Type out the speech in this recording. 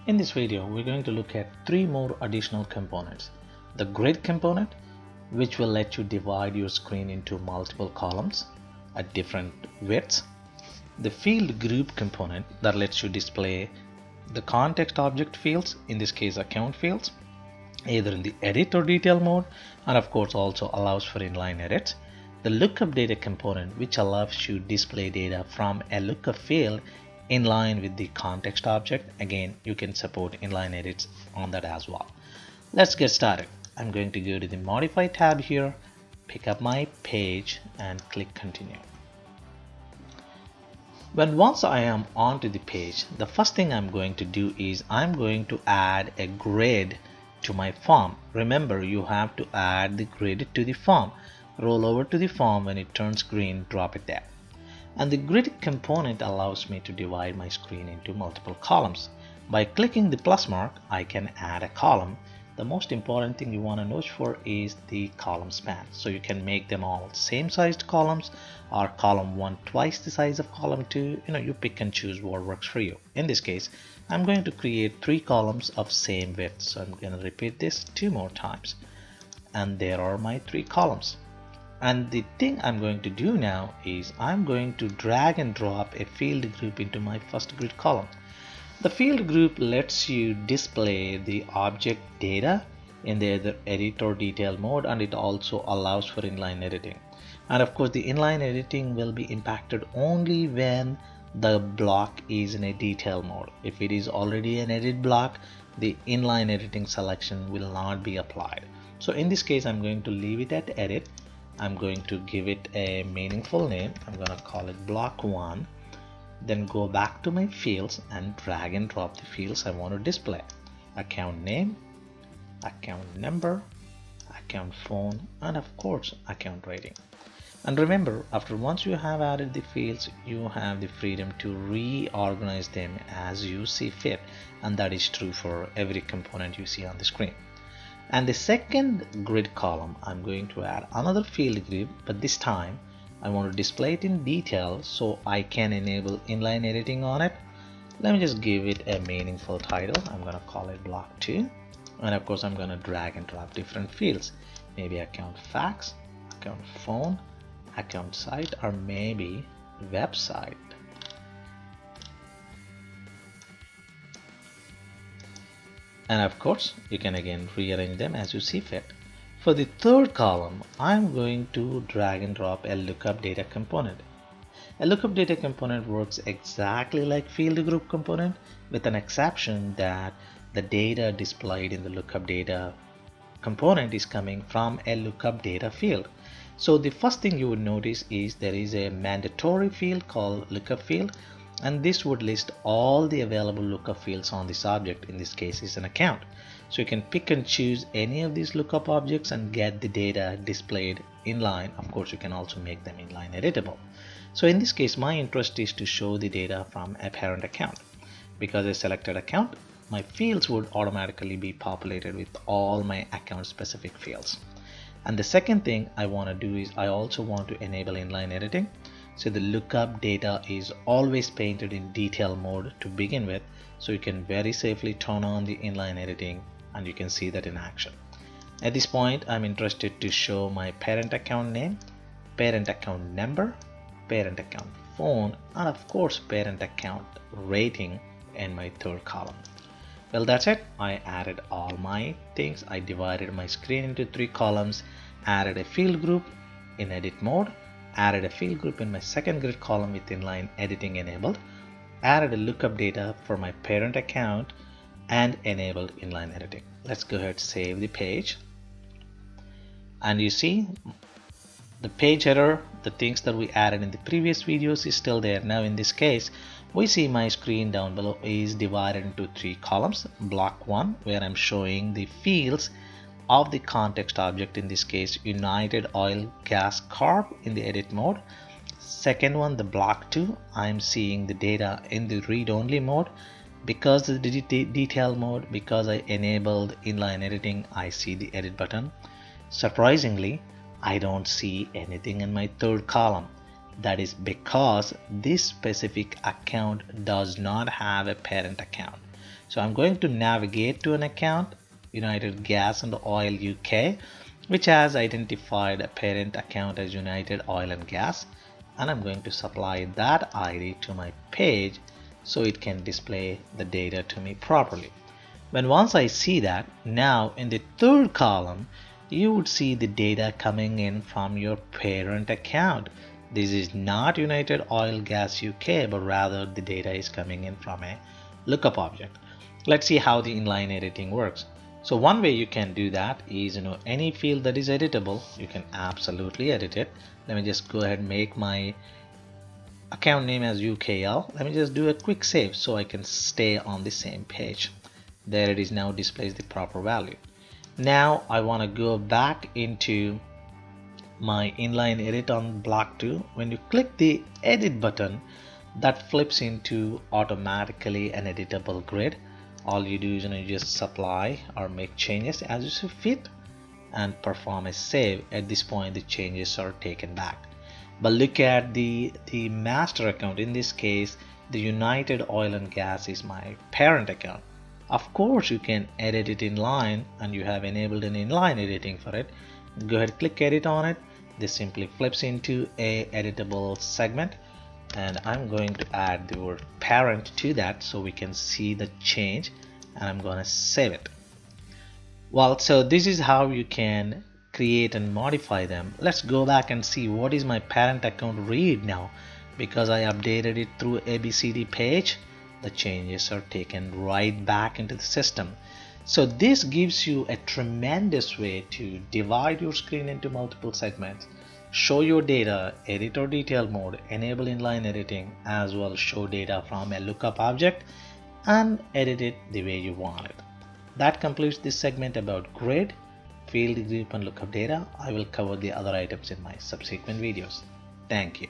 In this video, we're going to look at three more additional components. The grid component, which will let you divide your screen into multiple columns at different widths. The field group component that lets you display the context object fields, in this case account fields, either in the edit or detail mode, and of course also allows for inline edits. The lookup data component, which allows you to display data from a lookup field in line with the context object. Again, you can support inline edits on that as well. Let's get started. I'm going to go to the modify tab here, pick up my page and click continue. Once I am onto the page, the first thing I'm going to do is I'm going to add a grid to my form. Remember, you have to add the grid to the form. Roll over to the form. When it turns green, drop it there. And the grid component allows me to divide my screen into multiple columns. By clicking the plus mark, I can add a column. The most important thing you want to note for is the column span. So you can make them all same sized columns, or column 1 twice the size of column 2. You pick and choose what works for you. In this case, I'm going to create 3 columns of same width. So I'm going to repeat this 2 more times. And there are my 3 columns. And the thing I'm going to do now is I'm going to drag and drop a field group into my first grid column. The field group lets you display the object data in the either edit or detail mode, and it also allows for inline editing. And of course, the inline editing will be impacted only when the block is in a detail mode. If it is already an edit block, the inline editing selection will not be applied. So in this case, I'm going to leave it at edit. I'm going to give it a meaningful name. I'm going to call it block 1. Then go back to my fields and drag and drop the fields I want to display. Account name, account number, account phone, and of course account rating. And remember, once you have added the fields, you have the freedom to reorganize them as you see fit, and that is true for every component you see on the screen. And the second grid column, I'm going to add another field group, but this time I want to display it in detail so I can enable inline editing on it. Let me just give it a meaningful title. I'm going to call it block 2. And of course, I'm going to drag and drop different fields. Maybe account fax, account phone, account site, or maybe website. And of course, you can again rearrange them as you see fit. For the third column, I'm going to drag and drop a lookup data component. A lookup data component works exactly like field group component, with an exception that the data displayed in the lookup data component is coming from a lookup data field. So the first thing you would notice is there is a mandatory field called lookup field, and this would list all the available lookup fields on this object. In this case is an account. So you can pick and choose any of these lookup objects and get the data displayed inline. Of course, you can also make them inline editable. So in this case, my interest is to show the data from a parent account. Because I selected account, my fields would automatically be populated with all my account specific fields. And the second thing I want to do is I also want to enable inline editing. So the lookup data is always painted in detail mode to begin with, so you can very safely turn on the inline editing and you can see that in action. At this point, I'm interested to show my parent account name, parent account number, parent account phone, and of course parent account rating in my third column. Well, that's it. I added all my things. I divided my screen into 3 columns, added a field group in edit mode, added a field group in my second grid column with inline editing enabled, added a lookup data for my parent account, and enabled inline editing. Let's go ahead and save the page. And you see the page header, the things that we added in the previous videos is still there. Now in this case, we see my screen down below is divided into 3 columns. Block 1, where I'm showing the fields of the context object, in this case United Oil Gas Corp, in the edit mode. Second one, the block 2, I'm seeing the data in the read only mode. Because of the detail mode, because I enabled inline editing, I see the edit button. Surprisingly, I don't see anything in my third column. That is because this specific account does not have a parent account. So I'm going to navigate to an account, United Gas and Oil UK, which has identified a parent account as United Oil and Gas, and I'm going to supply that ID to my page so it can display the data to me properly. Once I see that, now in the third column you would see the data coming in from your parent account. This is not United Oil Gas UK, but rather the data is coming in from a lookup object. Let's see how the inline editing works. So one way you can do that is, any field that is editable, you can absolutely edit it. Let me just go ahead and make my account name as UKL. Let me just do a quick save so I can stay on the same page. There it is, now displays the proper value. Now I want to go back into my inline edit on block 2. When you click the edit button, that flips into automatically an editable grid. All you do is you just supply or make changes as you see fit and perform a save. At this point the changes are taken back. But look at the master account. In this case, the United Oil and Gas is my parent account. Of course you can edit it inline, and you have enabled an inline editing for it. Go ahead, click edit on it. This simply flips into a editable segment, and I'm going to add the word parent to that so we can see the change, and I'm going to save it. Well, so this is how you can create and modify them. Let's go back and see what is my parent account read now. Because I updated it through ABCD page, the changes are taken right back into the system. So this gives you a tremendous way to divide your screen into multiple segments, show your data, edit or detail mode, enable inline editing, as well as show data from a lookup object and edit it the way you want it. That completes this segment about grid, field, group and lookup data. I will cover the other items in my subsequent videos. Thank you.